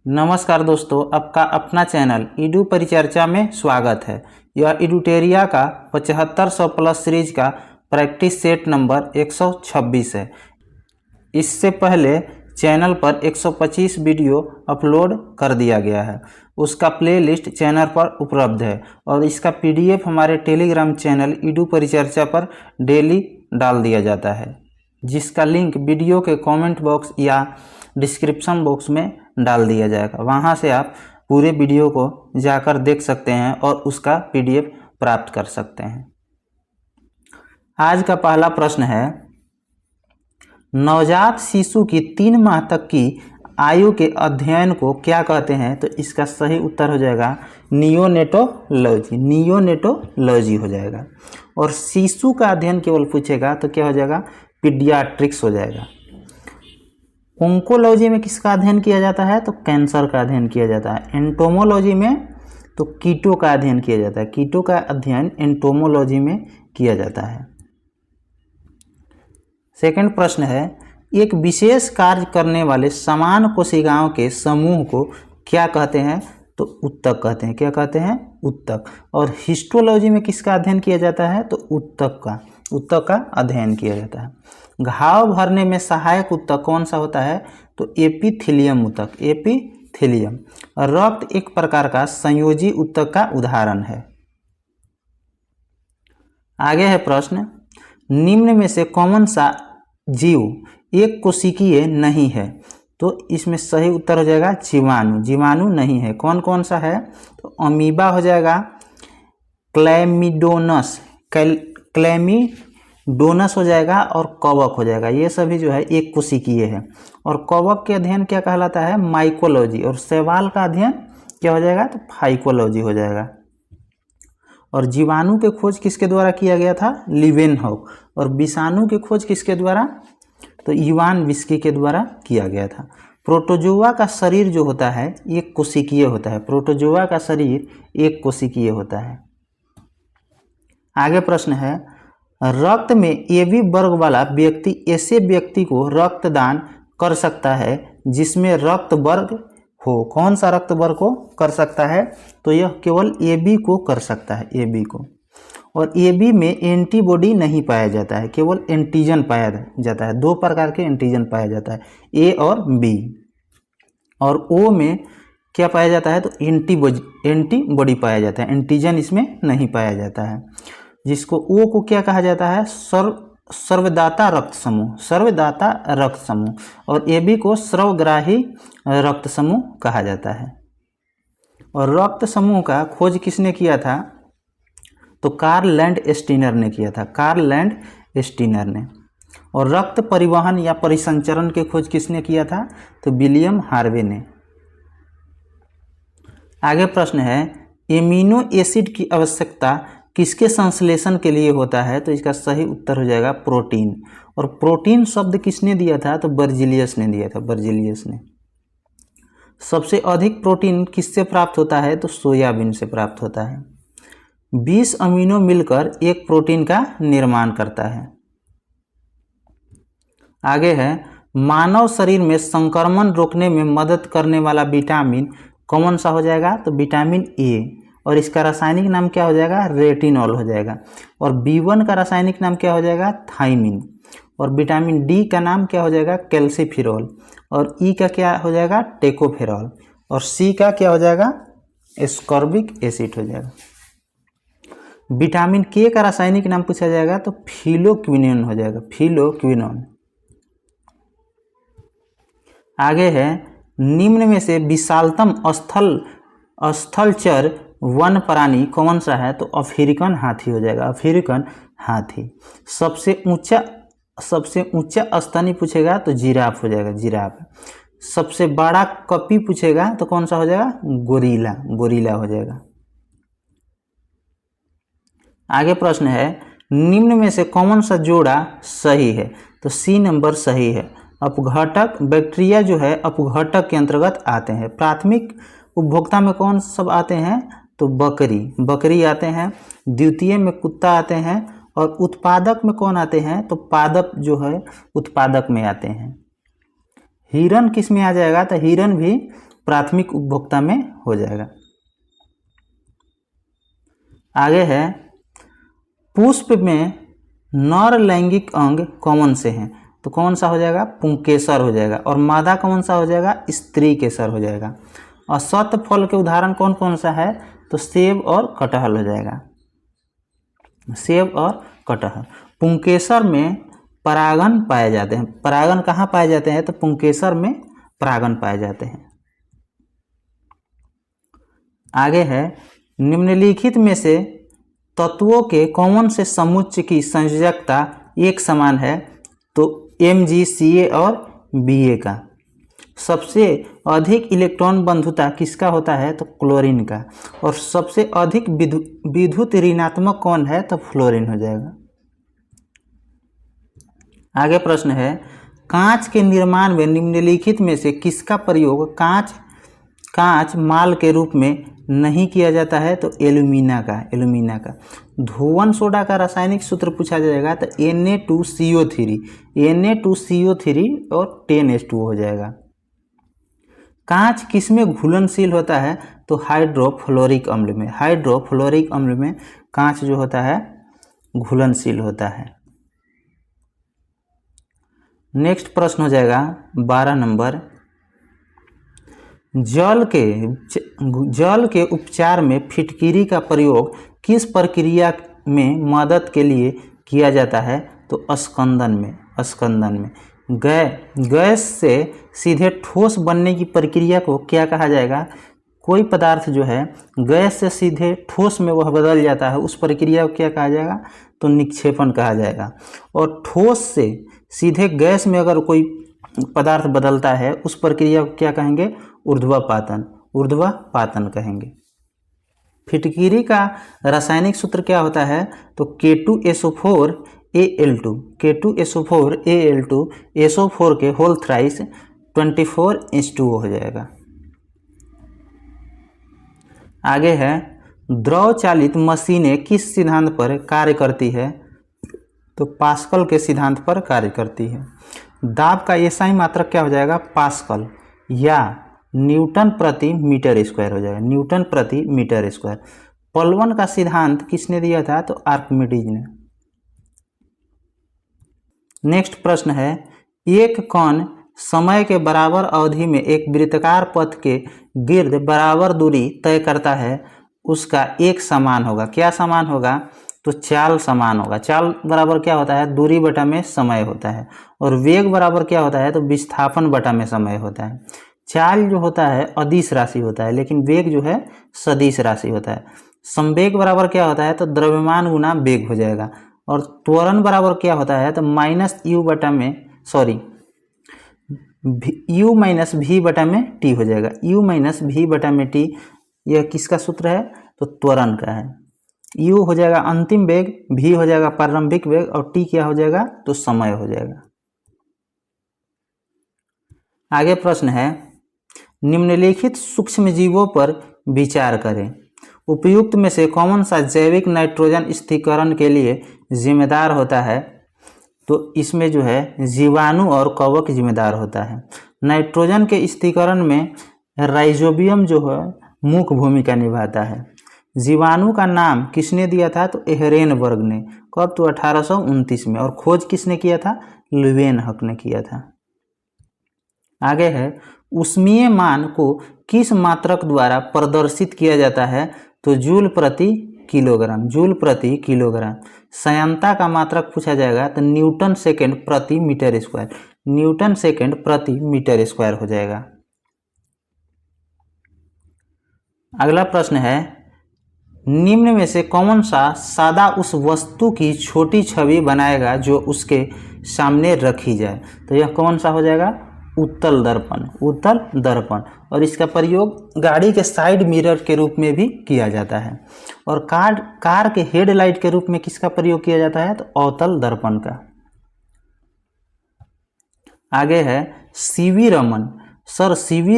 नमस्कार दोस्तों, आपका अपना चैनल ईडू परिचर्चा में स्वागत है। यह इडूटेरिया का 7500 प्लस सीरीज का प्रैक्टिस सेट नंबर 126 है। इससे पहले चैनल पर 125 वीडियो अपलोड कर दिया गया है। उसका प्लेलिस्ट चैनल पर उपलब्ध है और इसका पीडीएफ हमारे टेलीग्राम चैनल ईडू परिचर्चा पर डेली डाल दिया जाता है, जिसका लिंक वीडियो के कमेंट बॉक्स या डिस्क्रिप्शन बॉक्स में डाल दिया जाएगा। वहां से आप पूरे वीडियो को जाकर देख सकते हैं और उसका पीडीएफ प्राप्त कर सकते हैं। आज का पहला प्रश्न है, नवजात शिशु की 3 माह तक की आयु के अध्ययन को क्या कहते हैं? तो इसका सही उत्तर हो जाएगा नियोनेटोलॉजी। नियोनेटोलॉजी हो जाएगा। और शिशु का अध्ययन केवल पूछेगा तो क्या हो जाएगा? पीडियाट्रिक्स हो जाएगा। ओंकोलॉजी में किसका अध्ययन किया जाता है? तो कैंसर का अध्ययन किया जाता है। एंटोमोलॉजी में तो कीटों का अध्ययन किया जाता है। कीटों का अध्ययन एंटोमोलॉजी में किया जाता है। सेकंड प्रश्न है, एक विशेष कार्य करने वाले समान कोशिकाओं के समूह को क्या कहते हैं? तो उत्तक कहते हैं। क्या कहते हैं? उत्तक। और हिस्टोलॉजी में किसका अध्ययन किया जाता है? तो उत्तक का अध्ययन किया जाता है। घाव भरने में सहायक उत्तक कौन सा होता है? तो एपिथेलियम उत्तक। एपिथेलियम। रक्त एक प्रकार का संयोजी उत्तक का उदाहरण है। आगे है प्रश्न, निम्न में से कौन सा जीव एक कोशिकीय नहीं है? तो इसमें सही उत्तर हो जाएगा जीवाणु। जीवाणु नहीं है। कौन कौन सा है? तो अमीबा हो जाएगा, क्लैमिडोनस हो जाएगा और कवक हो जाएगा। ये सभी जो है एक कोशिकीय है। और कवक के अध्ययन क्या कहलाता है? माइकोलॉजी। और शैवाल का अध्ययन क्या हो जाएगा? तो फाइकोलॉजी हो जाएगा। और जीवाणु के खोज किसके द्वारा किया गया था? लीवेनहॉक। और विषाणु की खोज किसके द्वारा? तो इवान विस्की के द्वारा किया गया था। प्रोटोजोआ का शरीर जो होता है एक कोशिकीय होता है। प्रोटोजोआ का शरीर एक कोशिकीय होता है। आगे प्रश्न है, रक्त में एबी वर्ग वाला व्यक्ति ऐसे व्यक्ति को रक्तदान कर सकता है जिसमें रक्त वर्ग हो। कौन सा रक्त वर्ग को कर सकता है? तो यह केवल एबी को कर सकता है। एबी को। और एबी में एंटीबॉडी नहीं पाया जाता है, केवल एंटीजन पाया जाता है। 2 प्रकार के एंटीजन पाया जाता है, ए और बी। और ओ में क्या पाया जाता है? तो एंटीबॉडी पाया जाता है। एंटीजन इसमें नहीं पाया जाता है। जिसको ओ को क्या कहा जाता है? सर्वदाता रक्त समूह। सर्वदाता रक्त समूह। और एबी को सर्वग्राही रक्त समूह कहा जाता है। और रक्त समूह का खोज किसने किया था? तो कार्ल लैंडस्टीनर ने किया था। कार्ल लैंडस्टीनर ने। और रक्त परिवहन या परिसंचरण की खोज किसने किया था? तो विलियम हार्वे ने। आगे प्रश्न है, एमिनो एसिड की आवश्यकता किसके संश्लेषण के लिए होता है? तो इसका सही उत्तर हो जाएगा प्रोटीन। और प्रोटीन शब्द किसने दिया था? तो बर्जिलियस ने दिया था। बर्जिलियस ने। सबसे अधिक प्रोटीन किससे प्राप्त होता है? तो सोयाबीन से प्राप्त होता है। 20 अमीनो मिलकर एक प्रोटीन का निर्माण करता है। आगे है, मानव शरीर में संक्रमण रोकने में मदद करने वाला विटामिन कौन सा हो जाएगा? तो विटामिन ए। और इसका रासायनिक नाम क्या हो जाएगा? रेटिनॉल हो जाएगा। और B1 का रासायनिक नाम क्या हो जाएगा? थाइमिन। और विटामिन डी का नाम क्या हो जाएगा? कैल्सिफिरॉल। और ई का क्या हो जाएगा? टेकोफेरॉल। और सी का क्या हो जाएगा? एस्कॉर्बिक एसिड हो जाएगा। विटामिन के का रासायनिक नाम पूछा जाएगा तो फिलोक्विनोन हो जाएगा। फिलोक्विनोन। आगे है, निम्न में से विशालतम स्थलचर वन प्राणी कौन सा है? तो अफ्रीकन हाथी हो जाएगा। अफ्रीकन हाथी। सबसे ऊंचा स्तनी पूछेगा तो जिराफ हो जाएगा। जिराफ। सबसे बड़ा कपी पूछेगा तो कौन सा हो जाएगा? गोरिल्ला। गोरिल्ला हो जाएगा। आगे प्रश्न है, निम्न में से कौन सा जोड़ा सही है? तो सी नंबर सही है। अपघटक बैक्टीरिया जो है अपघटक के अंतर्गत आते हैं। प्राथमिक उपभोक्ता में कौन सब आते हैं? तो बकरी आते हैं। द्वितीय में कुत्ता आते हैं। और उत्पादक में कौन आते हैं? तो पादप जो है उत्पादक में आते हैं। हिरन किस में आ जाएगा? तो हिरन भी प्राथमिक उपभोक्ता में हो जाएगा। आगे है पुष्प में नर लैंगिक अंग कौन से हैं, तो कौन सा हो जाएगा, पुंकेसर हो जाएगा। और मादा कौन सा हो जाएगा, स्त्री केसर हो जाएगा। और सत फल के उदाहरण कौन कौन सा है, तो सेब और कटहल हो जाएगा, सेब और कटहल। पुंकेसर में परागन पाए जाते हैं, परागन कहाँ पाए जाते हैं, तो पुंकेसर में परागन पाए जाते हैं। आगे है निम्नलिखित में से तत्वों के कौन से समुच्चय की संयोजकता एक समान है, तो MgCa और Ba का। सबसे अधिक इलेक्ट्रॉन बंधुता किसका होता है, तो क्लोरीन का। और सबसे अधिक विद्युत ऋणात्मक कौन है, तो फ्लोरीन हो जाएगा। आगे प्रश्न है कांच के निर्माण में निम्नलिखित में से किसका प्रयोग कांच माल के रूप में नहीं किया जाता है, तो एल्यूमिना का। धोवन सोडा का रासायनिक सूत्र पूछा जाएगा, तो Na2CO3 और 10H2O हो जाएगा। कांच किसमें घुलनशील होता है, तो हाइड्रोफ्लोरिक अम्ल में कांच जो होता है घुलनशील होता है। नेक्स्ट प्रश्न हो जाएगा 12 नंबर, जल के उपचार में फिटकिरी का प्रयोग किस प्रक्रिया में मदद के लिए किया जाता है, तो स्कंदन में। गैस से सीधे ठोस बनने की प्रक्रिया को क्या कहा जाएगा, कोई पदार्थ जो है गैस से सीधे ठोस में वह बदल जाता है, उस प्रक्रिया को क्या कहा जाएगा, तो निक्षेपण कहा जाएगा। और ठोस से सीधे गैस में अगर कोई पदार्थ बदलता है, उस प्रक्रिया को क्या कहेंगे, ऊर्ध्वपातन कहेंगे। फिटकिरी का रासायनिक सूत्र क्या होता है, तो K2SO4Al2 SO4 के होल थ्राइस 24H2O हो जाएगा। आगे है द्रव चालित मशीनें किस सिद्धांत पर कार्य करती है, तो पास्कल के सिद्धांत पर कार्य करती है। दाब का एसआई मात्रक क्या हो जाएगा, पास्कल या न्यूटन प्रति मीटर स्क्वायर हो जाएगा, न्यूटन प्रति मीटर स्क्वायर। पलवन का सिद्धांत किसने दिया था, तो आर्किमिडीज ने। नेक्स्ट प्रश्न है एक कण समय के बराबर अवधि में एक वृत्ताकार पथ के गिर्द बराबर दूरी तय करता है, उसका एक समान होगा, क्या समान होगा, तो चाल समान होगा। चाल बराबर क्या होता है, दूरी बटा में समय होता है। और वेग बराबर क्या होता है, तो विस्थापन बटा में समय होता है। चाल जो होता है अदिश राशि होता है, लेकिन वेग जो है सदिश राशि होता है। संवेग बराबर क्या होता है, तो द्रव्यमान गुना वेग हो जाएगा। और त्वरण बराबर क्या होता है, तो U माइनस V बटा में T हो जाएगा। U माइनस V बटा में T यह किसका सूत्र है, तो त्वरण का है। U हो जाएगा अंतिम वेग, V हो जाएगा प्रारंभिक वेग और T क्या हो जाएगा, तो समय हो जाएगा। आगे प्रश्न है निम्नलिखित सूक्ष्म जीवों पर विचार करें। उपयुक्त में से कौन सा जैविक नाइट्रोजन स्थिरीकरण के लिए जिम्मेदार होता है, तो इसमें जो है जीवाणु और कवक जिम्मेदार होता है। नाइट्रोजन के स्थिरीकरण में राइजोबियम जो है मुख्य भूमिका निभाता है। जीवाणु का नाम किसने दिया था, तो एहरेनबर्ग ने। कब, तो 1829 में। और खोज किसने किया था, ल्यूवेनहक ने किया था। आगे है ऊष्मीय मान को किस मात्रक द्वारा प्रदर्शित किया जाता है, तो जूल प्रति किलोग्राम। संयंता का मात्रक पूछा जाएगा, तो न्यूटन सेकेंड प्रति मीटर स्क्वायर हो जाएगा। अगला प्रश्न है निम्न में से कौन सा सादा उस वस्तु की छोटी छवि बनाएगा जो उसके सामने रखी जाए, तो यह कौन सा हो जाएगा, उत्तल दर्पण। और इसका प्रयोग गाड़ी के साइड मिरर के रूप में भी किया जाता है। और कार के हेडलाइट के रूप में किसका प्रयोग किया जाता है, तो अवतल दर्पण का। आगे है सीवी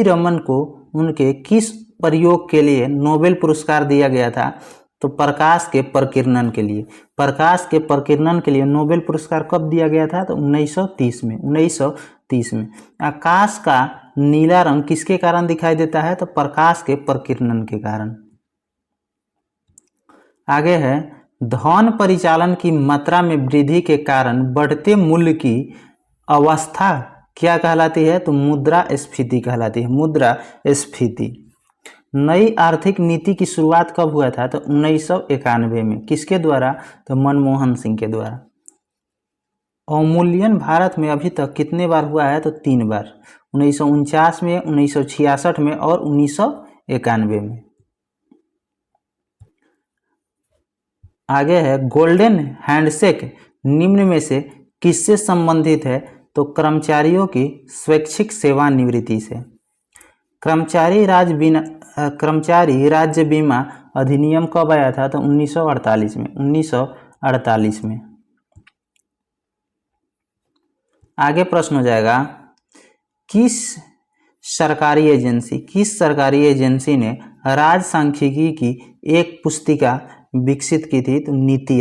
रमन को उनके किस प्रयोग के लिए नोबेल पुरस्कार दिया गया था, तो प्रकाश के प्रकीर्णन के लिए नोबेल पुरस्कार कब दिया गया था, तो 1930 में। आकाश का नीला रंग किसके कारण दिखाई देता है? तो प्रकाश के प्रकीर्णन के कारण। आगे है, धन परिचालन की मात्रा में वृद्धि के कारण बढ़ते मूल्य की अवस्था क्या कहलाती है? तो मुद्रास्फीति कहलाती है, मुद्रास्फीति। नई आर्थिक नीति की शुरुआत कब हुआ था? तो 1991 में। किसके द्वारा? तो मनमोहन सिंह के द्वारा। अवमूल्यन भारत में अभी तक कितने बार हुआ है? तो 3 बार, 1949 में, 1966 में और 1991 में। आगे है, गोल्डन हैंडशेक निम्न में से किससे संबंधित है? तो कर्मचारियों की स्वैच्छिक सेवानिवृत्ति से। कर्मचारी राज्य बीमा अधिनियम कब आया था? तो 1948 में, 1948 में। आगे प्रश्न हो जाएगा, किस सरकारी एजेंसी ने राज्य सांख्यिकी की एक पुस्तिका विकसित की थी? तो नीति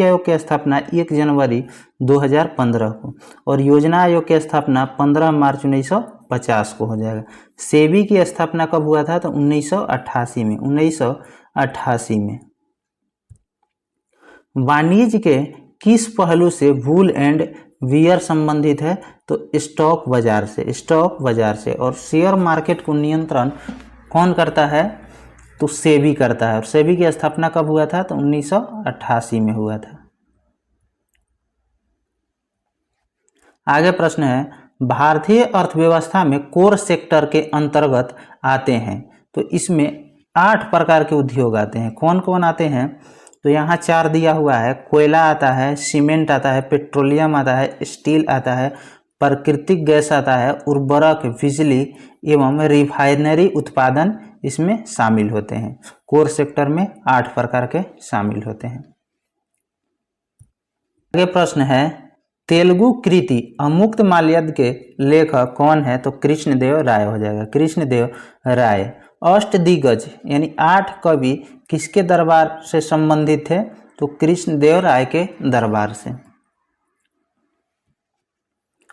आयोग की स्थापना 1 जनवरी 2015 को और योजना आयोग की स्थापना 15 मार्च 1950 को हो जाएगा। सेबी की स्थापना कब हुआ था? तो 1988 में, 1988 में। वाणिज्य के किस पहलू से वूल एंड वियर संबंधित है? तो स्टॉक बाजार से। और शेयर मार्केट को नियंत्रण कौन करता है? तो सेबी करता है। और सेबी की स्थापना कब हुआ था? तो 1988 में हुआ था। आगे प्रश्न है, भारतीय अर्थव्यवस्था में कोर सेक्टर के अंतर्गत आते हैं। तो इसमें 8 प्रकार के उद्योग आते हैं। कौन कौन आते हैं? तो यहाँ 4 दिया हुआ है। कोयला आता है, सीमेंट आता है, पेट्रोलियम आता है, स्टील आता है, प्राकृतिक गैस आता है, उर्वरक, बिजली एवं रिफाइनरी उत्पादन इसमें शामिल होते हैं। कोर सेक्टर में 8 प्रकार के शामिल होते हैं। आगे प्रश्न है, तेलुगु कृति अमुक्त माल्यद के लेखक कौन है? तो कृष्णदेव राय हो जाएगा, कृष्णदेव राय। अष्टदिग्गज यानी 8 कवि किसके दरबार से संबंधित थे? तो कृष्णदेव राय के दरबार से।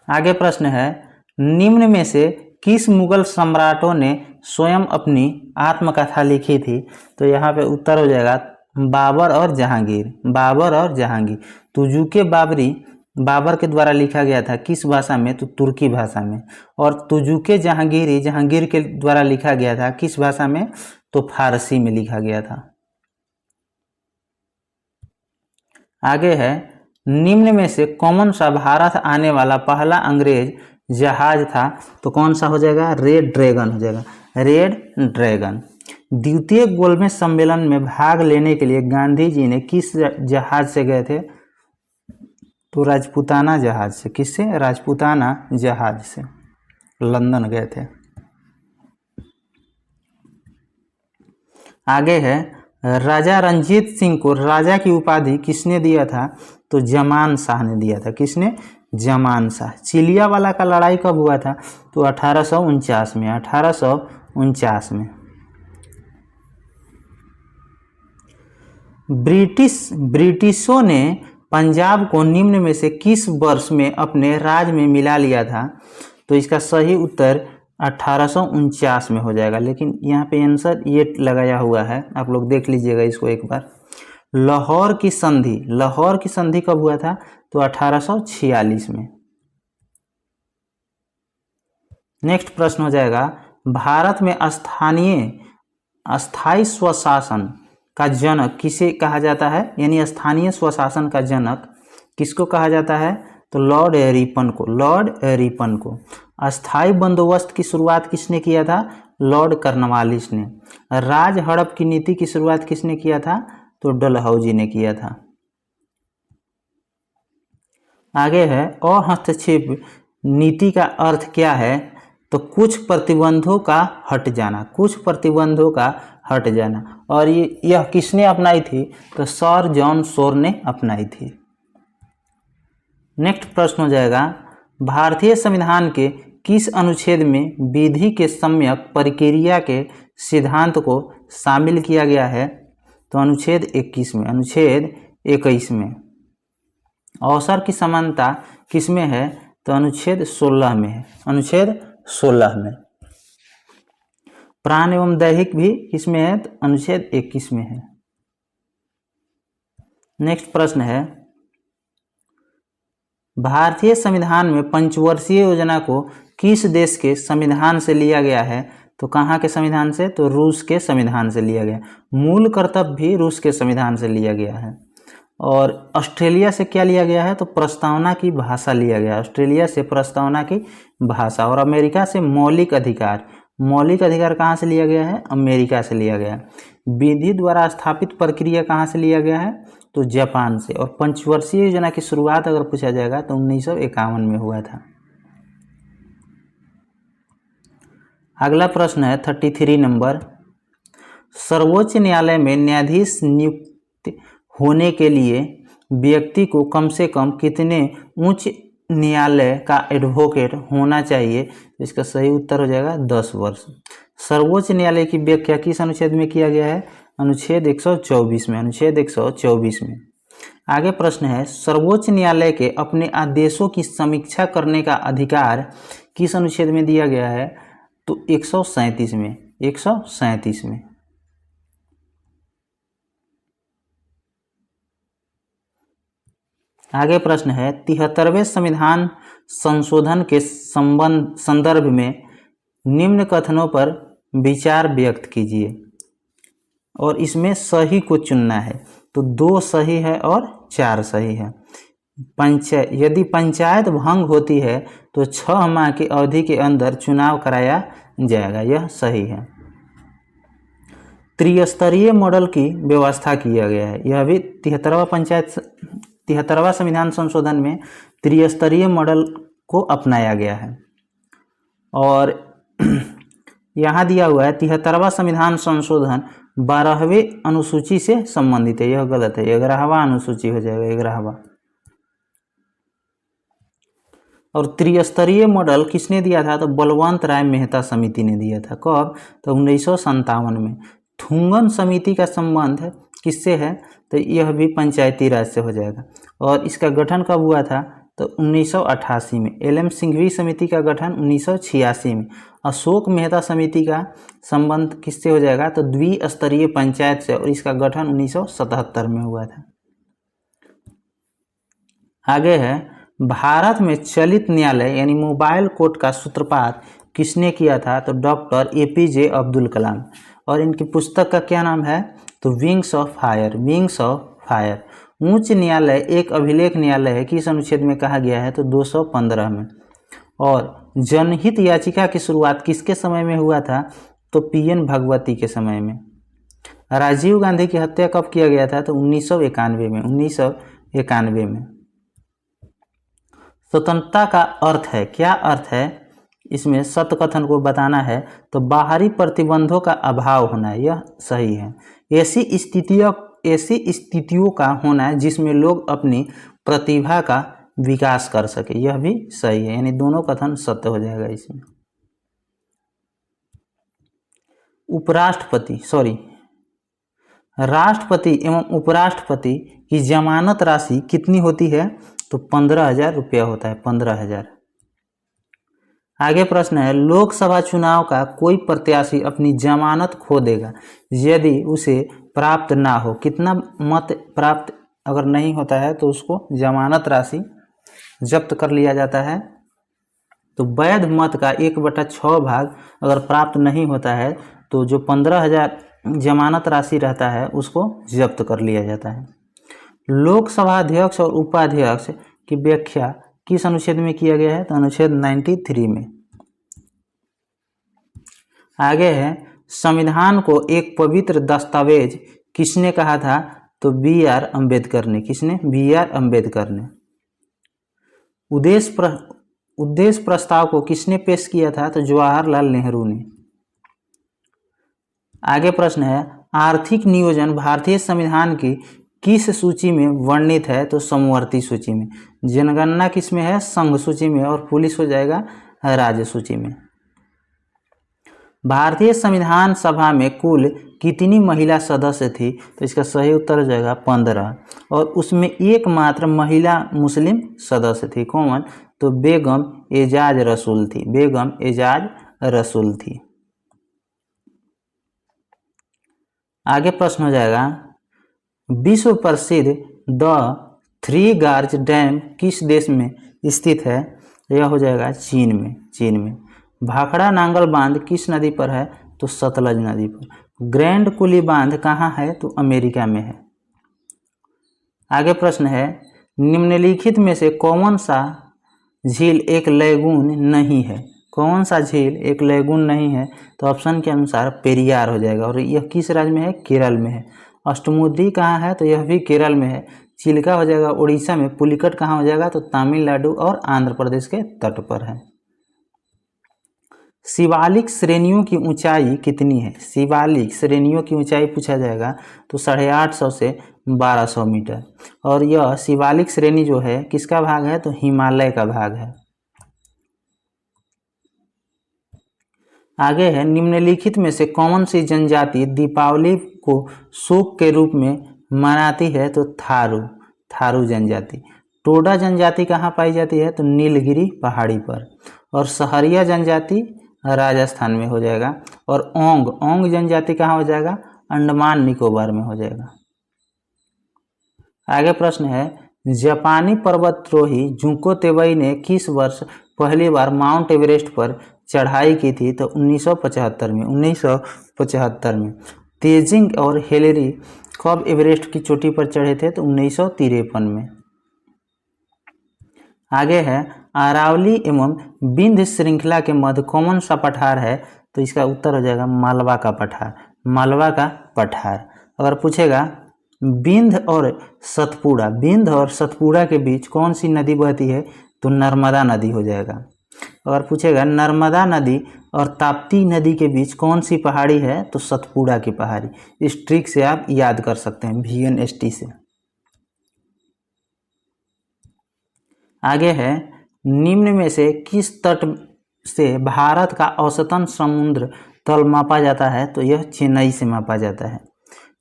आगे प्रश्न है, निम्न में से किस मुगल सम्राटों ने स्वयं अपनी आत्मकथा लिखी थी? तो यहाँ पे उत्तर हो जाएगा बाबर और जहांगीर। तुजुके बाबर के द्वारा लिखा गया था, किस भाषा में? तो तुर्की भाषा में। और तुजुके जहांगीर के द्वारा लिखा गया था, किस भाषा में? तो फारसी में लिखा गया था। आगे है, निम्न में से कौन सा भारत आने वाला पहला अंग्रेज जहाज था? तो कौन सा हो जाएगा? रेड ड्रैगन हो जाएगा, रेड ड्रैगन। द्वितीय गोलमेज सम्मेलन में भाग लेने के लिए गांधी जी ने किस जहाज से गए थे? तो राजपूताना जहाज से। किससे? राजपूताना जहाज से लंदन गए थे। आगे है, राजा रंजीत सिंह को राजा की उपाधि किसने दिया था? तो जमान शाह ने दिया था। किसने? जमान शाह। चिलियावाला का लड़ाई कब हुआ था? तो 1849 में, 1849 में। ब्रिटिशों ने पंजाब को निम्न में से किस वर्ष में अपने राज में मिला लिया था? तो इसका सही उत्तर 1849 में हो जाएगा। लेकिन यहाँ पे आंसर ये लगाया हुआ है, आप लोग देख लीजिएगा इसको एक बार। लाहौर की संधि कब हुआ था? तो 1846 में। नेक्स्ट प्रश्न हो जाएगा, भारत में अस्थाई स्वशासन का जनक किसे कहा जाता है? यानी स्थानीय स्वशासन का जनक किसको कहा जाता है? तो लॉर्ड रिपन को। अस्थाई बंदोबस्त की शुरुआत किसने किया था? लॉर्ड कर्नवालिस ने। राज हड़प की नीति की शुरुआत किसने किया था? तो डलहौजी ने किया था। आगे है, अहस्तक्षेप नीति का अर्थ क्या है? तो कुछ प्रतिबंधों का हट जाना। और यह किसने अपनाई थी? तो सर जॉन शोर ने अपनाई थी। नेक्स्ट प्रश्न हो जाएगा, भारतीय संविधान के किस अनुच्छेद में विधि के सम्यक प्रक्रिया के सिद्धांत को शामिल किया गया है? तो अनुच्छेद 21 में। अवसर की समानता किस में है? तो अनुच्छेद 16 में है, अनुच्छेद 16 में। प्राण एवं दैहिक भी किसमें है? तो अनुच्छेद 21 में है। नेक्स्ट प्रश्न है, भारतीय संविधान में पंचवर्षीय योजना को किस देश के संविधान से लिया गया है? तो कहाँ के संविधान से? तो रूस के संविधान से लिया गया। मूल कर्तव्य भी रूस के संविधान से लिया गया है। और ऑस्ट्रेलिया से क्या लिया गया है? तो प्रस्तावना की भाषा लिया गया। ऑस्ट्रेलिया से प्रस्तावना की भाषा। और अमेरिका से मौलिक अधिकार। मौलिक अधिकार कहाँ से लिया गया है? अमेरिका से लिया गया। विधि द्वारा स्थापित प्रक्रिया कहाँ से लिया गया है? तो जापान से। और पंचवर्षीय योजना की शुरुआत अगर पूछा जाएगा तो 1951 में हुआ था। अगला प्रश्न है 33 नंबर, सर्वोच्च न्यायालय में न्यायाधीश नियुक्त होने के लिए व्यक्ति को कम से कम कितने उच्च न्यायालय का एडवोकेट होना चाहिए? तो इसका सही उत्तर हो जाएगा 10 वर्ष। सर्वोच्च न्यायालय की व्याख्या किस अनुच्छेद में किया गया है? अनुच्छेद 124 में। अनुच्छेद 124 में। आगे प्रश्न है, सर्वोच्च न्यायालय के अपने आदेशों की समीक्षा करने का अधिकार किस अनुच्छेद में दिया गया है? तो 137 में। 137 में। आगे प्रश्न है, 73वें संविधान संशोधन के संदर्भ में निम्न कथनों पर विचार व्यक्त कीजिए। और इसमें सही को चुनना है। तो 2 सही है और 4 सही है। यदि पंचायत भंग होती है तो 6 माह की अवधि के अंदर चुनाव कराया जाएगा, यह सही है। त्रिस्तरीय मॉडल की व्यवस्था किया गया है, यह भी 73वां संविधान संशोधन में त्रिस्तरीय मॉडल को अपनाया गया है। और यहाँ दिया हुआ है 73वां संविधान संशोधन 12वें अनुसूची से संबंधित है, यह गलत है। 11वां अनुसूची हो जाएगा, 11वां। और त्रिस्तरीय मॉडल किसने दिया था? तो बलवंत राय मेहता समिति ने दिया था। कब? तो 1957 में। थुंगन समिति का संबंध किससे है? तो यह भी पंचायती राज से हो जाएगा। और इसका गठन कब हुआ था? तो 1988 में। एल.एम. सिंघवी समिति का गठन 1986 में। अशोक मेहता समिति का संबंध किससे हो जाएगा? तो द्विस्तरीय पंचायत से, और इसका गठन 1977 में हुआ था। आगे है, भारत में चलित न्यायालय यानी मोबाइल कोर्ट का सूत्रपात किसने किया था? तो डॉक्टर APJ अब्दुल कलाम। और इनकी पुस्तक का क्या नाम है? तो wings of fire. Wings of fire. उच्च न्यायालय एक अभिलेख न्यायालय है, किस अनुच्छेद में कहा गया है? तो 215 में। और जनहित याचिका की शुरुआत किसके समय में हुआ था? तो PN भगवती के समय में। राजीव गांधी की हत्या कब किया गया था? तो 1991 में। 1991 में। स्वतंत्रता का अर्थ है, क्या अर्थ है? इसमें सत्य कथन को बताना है, तो बाहरी प्रतिबंधों का अभाव होना है, यह सही है। ऐसी स्थितियों का होना है जिसमें लोग अपनी प्रतिभा का विकास कर सके, यह भी सही है। यानी दोनों कथन सत्य हो जाएगा इसमें। राष्ट्रपति एवं उपराष्ट्रपति की जमानत राशि कितनी होती है? तो 15,000 रुपया होता है, 15,000। आगे प्रश्न है, लोकसभा चुनाव का कोई प्रत्याशी अपनी जमानत खो देगा यदि उसे प्राप्त ना हो। कितना मत प्राप्त अगर नहीं होता है तो उसको जमानत राशि जब्त कर लिया जाता है। तो वैध मत का 1/6 भाग अगर प्राप्त नहीं होता है तो जो 15,000 जमानत राशि रहता है उसको जब्त कर लिया जाता है। लोकसभा अध्यक्ष और उपाध्यक्ष की व्याख्या किस अनुच्छेद में किया गया है? तो अनुच्छेद 93 में। आगे है, संविधान को एक पवित्र दस्तावेज किसने कहा था? तो B.R. अम्बेडकर ने। किसने? B.R. अम्बेडकर ने। उद्देश्य प्रस्ताव को किसने पेश किया था? तो जवाहरलाल नेहरू ने। आगे प्रश्न है, आर्थिक नियोजन भारतीय संविधान की किस सूची में वर्णित है? तो समवर्ती सूची में। जनगणना किस में है? संघ सूची में। और पुलिस हो जाएगा राज्य सूची में। भारतीय संविधान सभा में कुल कितनी महिला सदस्य थी? तो इसका सही उत्तर हो जाएगा 15। और उसमें एकमात्र महिला मुस्लिम सदस्य थी। कौन? तो बेगम एजाज रसूल थी, बेगम एजाज रसूल थी। आगे प्रश्न हो जाएगा, विश्व प्रसिद्ध द थ्री गार्ज डैम किस देश में स्थित है? यह हो जाएगा चीन में, चीन में। भाखड़ा नांगल बांध किस नदी पर है? तो सतलज नदी पर। ग्रैंड कुली बांध कहाँ है? तो अमेरिका में है। आगे प्रश्न है, निम्नलिखित में से कौन सा झील एक लैगून नहीं है? कौन सा झील एक लैगून नहीं है? तो ऑप्शन के अनुसार पेरियार हो जाएगा। और यह किस राज्य में है? केरल में है। अष्टमुडी कहाँ है? तो यह भी केरल में है। चिल्का हो जाएगा उड़ीसा में। पुलिकट कहाँ हो जाएगा? तो तमिलनाडु और आंध्र प्रदेश के तट पर है। शिवालिक श्रेणियों की ऊंचाई कितनी है? शिवालिक श्रेणियों की ऊंचाई पूछा जाएगा तो 850 से 1200 मीटर। और यह शिवालिक श्रेणी जो है किसका भाग है? तो हिमालय का भाग है। आगे है, निम्नलिखित में से कौन सी जनजाति दीपावली को शोक के रूप में मनाती है? तो थारू, थारू जनजाति। टोडा जनजाति कहाँ पाई जाती है? तो नीलगिरी पहाड़ी पर। और सहरिया जनजाति राजस्थान में हो जाएगा। और ओंग, ओंग जनजाति कहाँ हो जाएगा? अंडमान निकोबार में हो जाएगा। आगे प्रश्न है, जापानी पर्वतारोही जुंको तेबई ने किस वर्ष पहली बार माउंट एवरेस्ट पर चढ़ाई की थी? तो 1975 में, 1975 में। तेजिंग और हेलेरी कब एवरेस्ट की चोटी पर चढ़े थे? तो 1953 में। आगे है, अरावली एवं विंध्य श्रृंखला के मध्य कौन सा पठार है? तो इसका उत्तर हो जाएगा मालवा का पठार, मालवा का पठार। अगर पूछेगा विंध्य और सतपुड़ा, विंध्य और सतपुड़ा के बीच कौन सी नदी बहती है? तो नर्मदा नदी हो जाएगा। अगर पूछेगा नर्मदा नदी और ताप्ती नदी के बीच कौन सी पहाड़ी है? तो सतपुड़ा की पहाड़ी। इस ट्रिक से आप याद कर सकते हैं VNST से। आगे है, निम्न में से किस तट से भारत का औसतन समुद्र तल मापा जाता है? तो यह चेन्नई से मापा जाता है।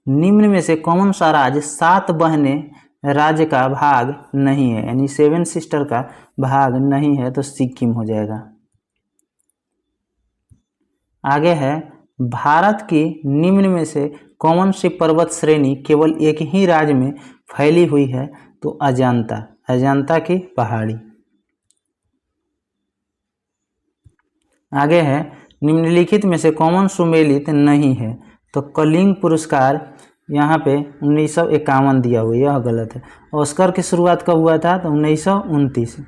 निम्न में से कौन सा राज्य 7 बहनें राज्य का भाग नहीं है, यानी 7 सिस्टर का भाग नहीं है? तो सिक्किम हो जाएगा। आगे है, भारत की निम्न में से कौन सी पर्वत श्रेणी केवल एक ही राज्य में फैली हुई है? तो अजंता, अजंता की पहाड़ी। आगे है, निम्नलिखित में से कौन सुमेलित नहीं है? तो कलिंग पुरस्कार यहाँ पे 1951 दिया हुआ, यह गलत है। ऑस्कर की शुरुआत कब हुआ था? तो 1929।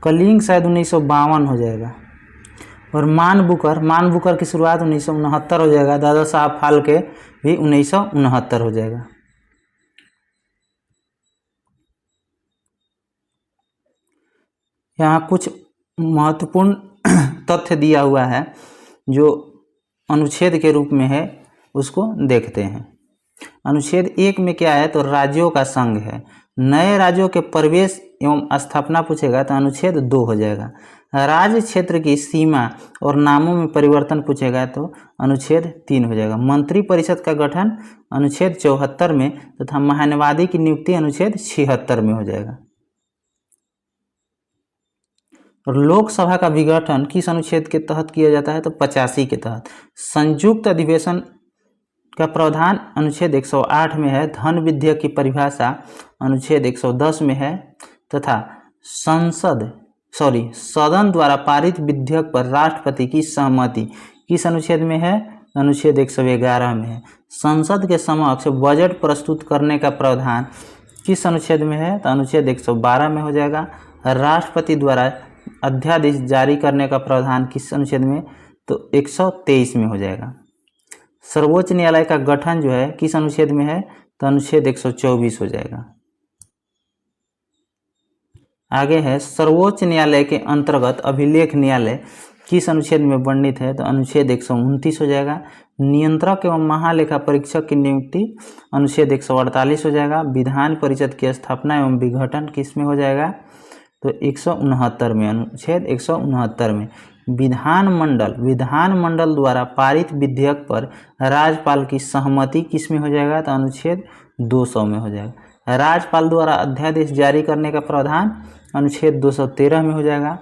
कलिंग शायद 1952 हो जाएगा। और मान बुकर की शुरुआत 1969 हो जाएगा। दादा साहब फाल्के भी 1969 हो जाएगा। यहाँ कुछ महत्वपूर्ण तथ्य दिया हुआ है जो अनुच्छेद के रूप में है, उसको देखते हैं। अनुच्छेद 1 में क्या है? तो राज्यों का संघ है। नए राज्यों के प्रवेश एवं स्थापना पूछेगा तो अनुच्छेद 2 हो जाएगा। राज्य क्षेत्र की सीमा और नामों में परिवर्तन पूछेगा तो अनुच्छेद 3 हो जाएगा। मंत्री परिषद का गठन अनुच्छेद 74 में तथा महान्यवादी की नियुक्ति अनुच्छेद 76 में हो जाएगा। और लोकसभा का विघटन किस अनुच्छेद के तहत किया जाता है? तो 85 के तहत। संयुक्त अधिवेशन का प्रावधान अनुच्छेद 108 में है। धन विधेयक की परिभाषा अनुच्छेद 110 में है तथा सदन द्वारा पारित विधेयक पर राष्ट्रपति की सहमति किस अनुच्छेद में है? अनुच्छेद 111 में है। संसद के समक्ष बजट प्रस्तुत करने का प्रावधान किस अनुच्छेद में है? तो अनुच्छेद 112 में हो जाएगा। राष्ट्रपति द्वारा अध्यादेश जारी करने का प्रावधान किस अनुच्छेद में? तो 123 में हो जाएगा। सर्वोच्च न्यायालय का गठन जो है किस अनुच्छेद में है? तो अनुच्छेद 124 हो जाएगा। आगे है, सर्वोच्च न्यायालय के अंतर्गत अभिलेख न्यायालय किस अनुच्छेद में वर्णित है? तो अनुच्छेद 129 हो जाएगा। नियंत्रक एवं महालेखा परीक्षक की नियुक्ति अनुच्छेद 148 हो जाएगा। विधान परिषद की स्थापना एवं विघटन किस में हो जाएगा? तो 169 में, अनुच्छेद 169 में। विधानमंडल द्वारा पारित विधेयक पर राज्यपाल की सहमति किस में हो जाएगा? तो अनुच्छेद 200 में हो जाएगा। राज्यपाल द्वारा अध्यादेश जारी करने का प्रावधान अनुच्छेद 213 में हो जाएगा।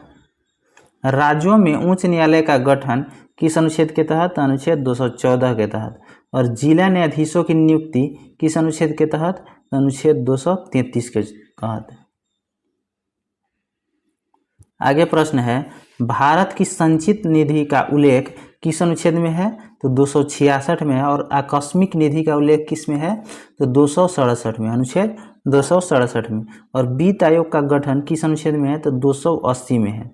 राज्यों में उच्च न्यायालय का गठन किस अनुच्छेद के तहत? अनुच्छेद 214 के तहत। और जिला न्यायाधीशों की नियुक्ति किस अनुच्छेद के तहत? अनुच्छेद 233 के तहत। आगे प्रश्न है, भारत की संचित निधि का उल्लेख किस अनुच्छेद में है? तो 266 में है। और आकस्मिक निधि का उल्लेख किस में है? तो 267 में, अनुच्छेद 267 में। और वित्त आयोग का गठन किस अनुच्छेद में है? तो 280 में है।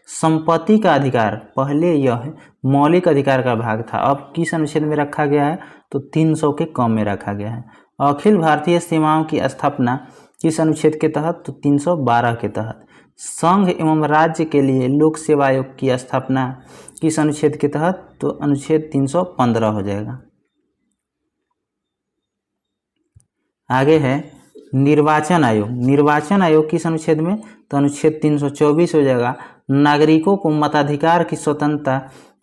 संपत्ति का अधिकार, पहले यह मौलिक अधिकार का भाग था, अब किस अनुच्छेद में रखा गया है? तो 300 के कम में रखा गया है। अखिल भारतीय सीमाओं की स्थापना किस अनुच्छेद के तहत? तो 312 के तहत। संघ एवं राज्य के लिए लोक सेवा आयोग की स्थापना किस अनुच्छेद के तहत? तो अनुच्छेद 315 हो जाएगा। आगे है निर्वाचन आयोग। निर्वाचन आयोग किस अनुच्छेद में? तो अनुच्छेद 324 हो जाएगा। नागरिकों को मताधिकार की स्वतंत्रता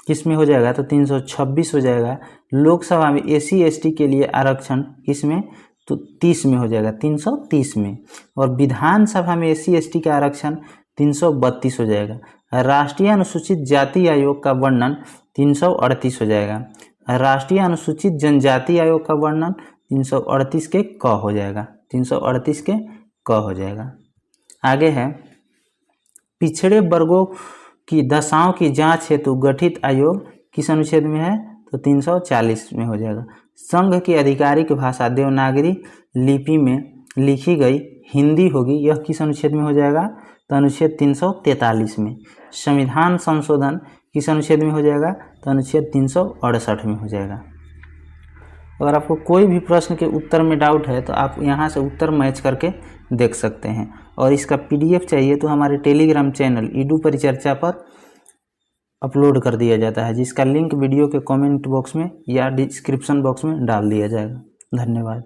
किस में हो जाएगा? तो 326 हो जाएगा। लोकसभा में SC ST के लिए आरक्षण किस में? तो 30 में हो जाएगा, 330 में। और विधानसभा में SC ST का आरक्षण 332 हो जाएगा। राष्ट्रीय अनुसूचित जाति आयोग का वर्णन 338 हो जाएगा। राष्ट्रीय अनुसूचित जनजाति आयोग का वर्णन 338 के क हो जाएगा, 338 के क हो जाएगा। आगे है पिछड़े वर्गों की दशाओं की जांच हेतु गठित आयोग किस अनुच्छेद में है? तो 340 में हो जाएगा। संघ की आधिकारिक भाषा देवनागरी लिपि में लिखी गई हिंदी होगी, यह किस अनुच्छेद में हो जाएगा? तो अनुच्छेद 343 में। संविधान संशोधन किस अनुच्छेद में हो जाएगा? तो अनुच्छेद 368 में हो जाएगा। अगर आपको कोई भी प्रश्न के उत्तर में डाउट है तो आप यहाँ से उत्तर मैच करके देख सकते हैं। और इसका PDF चाहिए तो हमारे टेलीग्राम चैनल ईडू परिचर्चा पर अपलोड कर दिया जाता है, जिसका लिंक वीडियो के कमेंट बॉक्स में या डिस्क्रिप्शन बॉक्स में डाल दिया जाएगा। धन्यवाद।